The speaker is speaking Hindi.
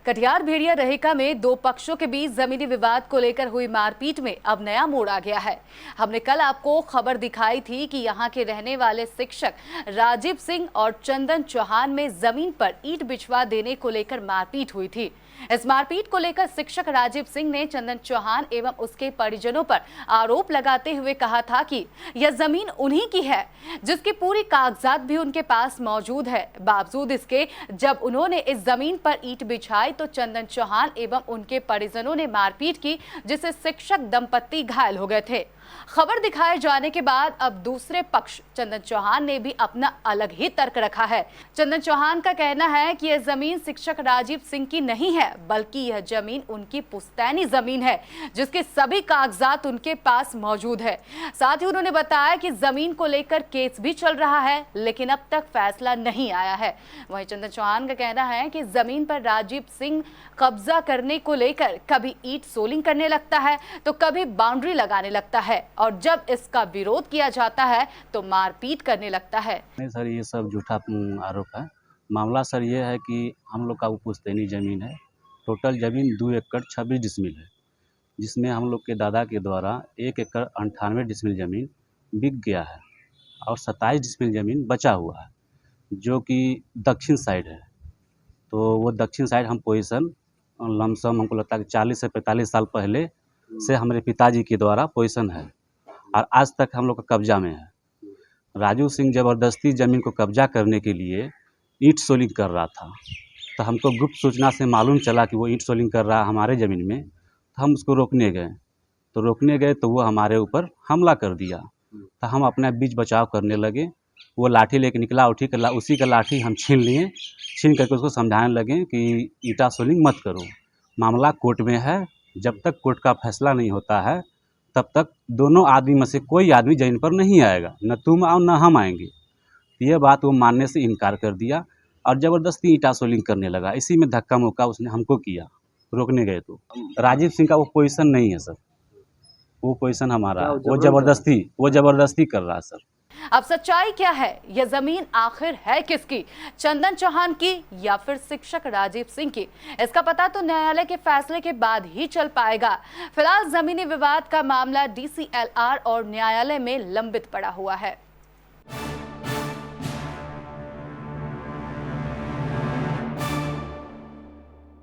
कटिहार भेड़िया रहेका में दो पक्षों के बीच जमीनी विवाद को लेकर हुई मारपीट में अब नया मोड़ आ गया है। हमने कल आपको खबर दिखाई थी कि यहां के रहने वाले शिक्षक राजीव सिंह और चंदन चौहान में जमीन पर ईंट बिछवा देने को लेकर मारपीट हुई थी। इस मारपीट को लेकर शिक्षक राजीव सिंह ने चंदन चौहान एवं उसके परिजनों पर आरोप लगाते हुए कहा था कि यह जमीन उन्हीं की है, जिसकी पूरी कागजात भी उनके पास मौजूद है। बावजूद इसके जब उन्होंने इस जमीन पर ईंट बिछाई तो चंदन चौहान एवं उनके परिजनों ने मारपीट की, जिससे शिक्षक दंपत्ति घायल हो गए थे। खबर दिखाए जाने के बाद अब दूसरे पक्ष चंदन चौहान ने भी अपना अलग ही तर्क रखा है। चंदन चौहान का कहना है कि यह जमीन शिक्षक राजीव सिंह की नहीं है, बल्कि यह जमीन उनकी पुश्तैनी जमीन है, जिसके सभी कागजात उनके पास मौजूद है। साथ ही उन्होंने बताया कि जमीन को लेकर केस भी चल रहा है, लेकिन अब तक फैसला नहीं आया है। वहीं चंदन चौहान का कहना है कि जमीन पर राजीव सिंह कब्जा करने को लेकर कभी ईंट सोलिंग करने लगता है तो कभी बाउंड्री लगाने लगता है, और जब इसका विरोध किया जाता है तो मारपीट करने लगता है। नहीं सर, ये सब झूठा आरोप है। मामला सर ये है कि हम लोग का वो पुश्तैनी ज़मीन है। टोटल ज़मीन 2 एकड़ 26 डिसमिल है, जिसमें हम लोग के दादा के द्वारा 1 एकड़ 98 डिसमिल ज़मीन बिक गया है और 27 डिसमिल ज़मीन बचा हुआ है, जो कि दक्षिण साइड है। तो वो दक्षिण साइड हम पोजीशन लमसम हमको लगता है कि 40 से 45 साल पहले से हमारे पिताजी के द्वारा पोजीशन है और आज तक हम लोग का कब्जा में है। राजू सिंह ज़बरदस्ती ज़मीन को कब्जा करने के लिए ईंट सोलिंग कर रहा था, तो हमको गुप्त सूचना से मालूम चला कि वो ईंट सोलिंग कर रहा है हमारे ज़मीन में। तो हम उसको रोकने गए तो वो हमारे ऊपर हमला कर दिया। तो हम अपना बीच बचाव करने लगे। वो लाठी लेके निकला, उसी का लाठी हम छीन लिए। छीन करके उसको समझाने लगे कि ईंटा सोलिंग मत करो। मामला कोर्ट में है, जब तक कोर्ट का फैसला नहीं होता है तब तक दोनों आदमी में से कोई आदमी जमीन पर नहीं आएगा, न तुम आओ न हम आएंगे। ये बात वो मानने से इनकार कर दिया और ज़बरदस्ती ईंटा सोलिंग करने लगा। इसी में धक्का मुक्का उसने हमको किया। रोकने गए तो राजीव सिंह का वो पोजीशन नहीं है सर, वो पोजीशन हमारा है। वो ज़बरदस्ती कर रहा है सर। अब सच्चाई क्या है? यह जमीन आखिर है किसकी, चंदन चौहान की या फिर शिक्षक राजीव सिंह की? इसका पता तो न्यायालय के फैसले के बाद ही चल पाएगा। फिलहाल जमीनी विवाद का मामला DCLR और न्यायालय में लंबित पड़ा हुआ है।